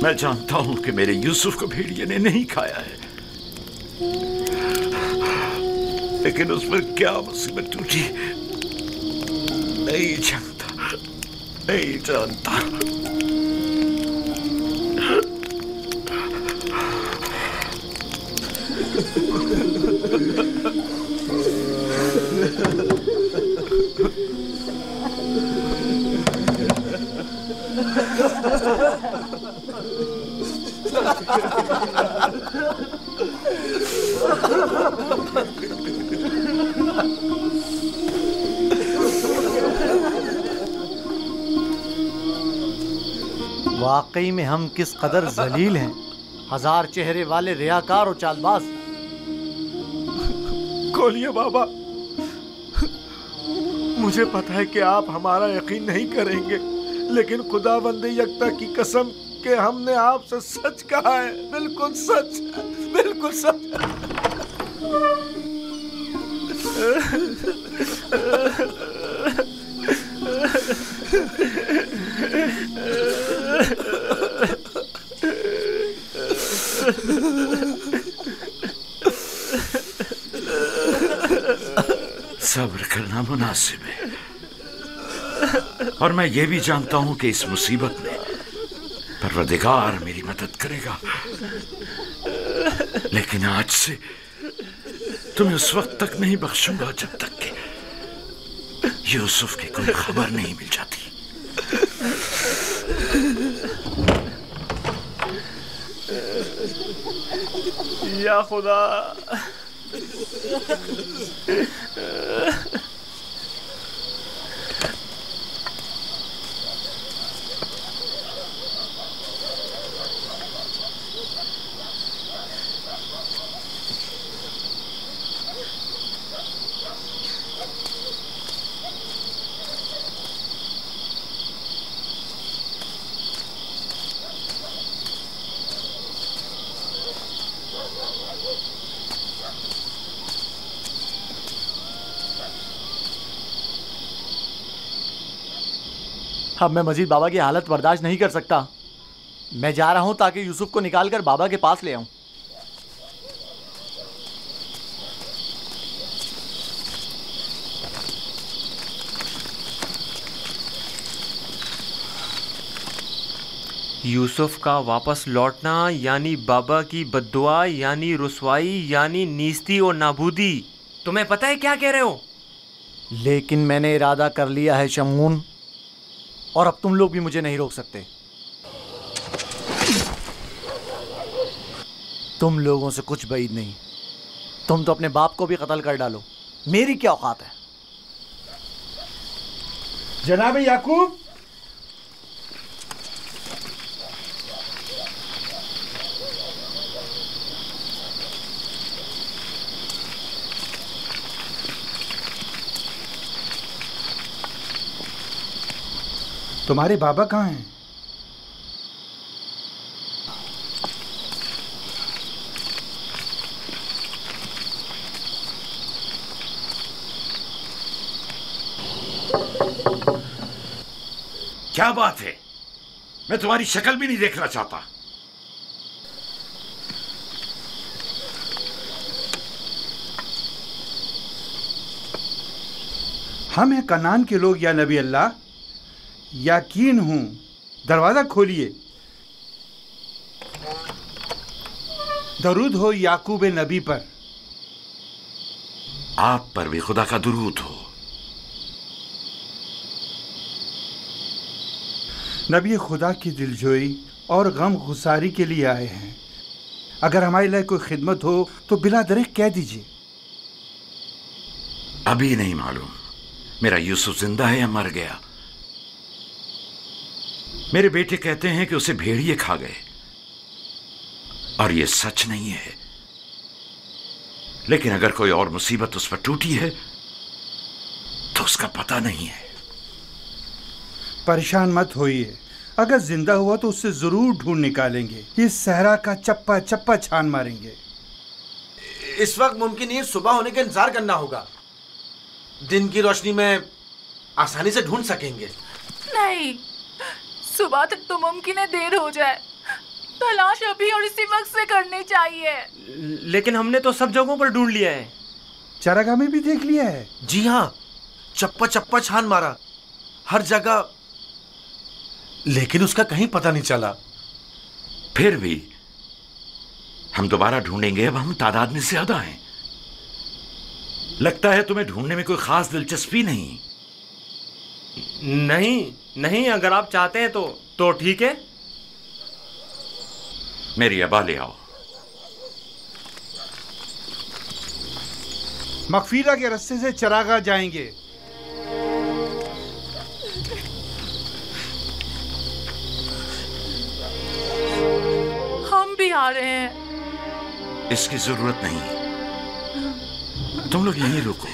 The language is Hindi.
मैं जानता हूं कि मेरे यूसुफ को भेड़िए ने नहीं खाया है, लेकिन उस पर क्या मुसीबत टूटी नहीं जानता, नहीं जानता। वाकई में हम किस कदर जलील हैं, हजार चेहरे वाले रियाकार और चालबाज। खोलिए बाबा, मुझे पता है कि आप हमारा यकीन नहीं करेंगे, लेकिन खुदावंद यकता की कसम कि हमने आपसे सच कहा है, बिल्कुल सच, बिल्कुल सच। सब्र करना मुनासिब है, और मैं ये भी जानता हूं कि इस मुसीबत में परवरदिगार मेरी मदद करेगा। लेकिन आज से तुम्हें उस वक्त तक नहीं बख्शूंगा जब तक कि यूसुफ की कोई खबर नहीं मिल जाती। या खुदा, अब मैं मजीद बाबा की हालत बर्दाश्त नहीं कर सकता। मैं जा रहा हूं ताकि यूसुफ को निकालकर बाबा के पास ले आऊं। यूसुफ का वापस लौटना यानी बाबा की बद्दुआ, यानी रुसवाई, यानी नीस्ती और नाबूदी। तुम्हें पता है क्या कह रहे हो? लेकिन मैंने इरादा कर लिया है शमून, और अब तुम लोग भी मुझे नहीं रोक सकते। तुम लोगों से कुछ बैद नहीं। तुम तो अपने बाप को भी कत्ल कर डालो, मेरी क्या औकात है? जनाब याकूब, तुम्हारे बाबा कहाँ हैं? क्या बात है? मैं तुम्हारी शक्ल भी नहीं देखना चाहता। हम हैं कनान के लोग या नबी अल्लाह, यकीन हूं, दरवाजा खोलिए। दरूद हो याकूब नबी पर। आप पर भी खुदा का दुरूद हो। नबी खुदा की दिलजोई और गम गुसारी के लिए आए हैं। अगर हमारे लिए कोई खिदमत हो तो बिला दरेक कह दीजिए। अभी नहीं मालूम मेरा यूसुफ जिंदा है या मर गया। मेरे बेटे कहते हैं कि उसे भेड़िए खा गए, और यह सच नहीं है। लेकिन अगर कोई और मुसीबत उस पर टूटी है तो उसका पता नहीं है। परेशान मत होइए, अगर जिंदा हुआ तो उससे जरूर ढूंढ निकालेंगे। इस सहरा का चप्पा चप्पा छान मारेंगे। इस वक्त मुमकिन नहीं, सुबह होने का इंतजार करना होगा। दिन की रोशनी में आसानी से ढूंढ सकेंगे। नहीं, सुबह तक तो मुमकिन है देर हो जाए। तलाश अभी और इसी वक्त से करनी चाहिए। लेकिन हमने तो सब जगहों पर ढूंढ लिया है। चरागाह में भी देख लिया है? जी हाँ, चप्पा चप्पा छान मारा हर जगह, लेकिन उसका कहीं पता नहीं चला। फिर भी हम दोबारा ढूंढेंगे। अब हम तादाद में ज्यादा हैं। लगता है तुम्हें ढूंढने में कोई खास दिलचस्पी नहीं। नहीं, अगर आप चाहते हैं तो ठीक है। मेरी अबा ले आओ। मगफीरा के रास्ते से चरागाह जाएंगे। हम भी आ रहे हैं। इसकी जरूरत नहीं, तुम लोग यहीं रुको।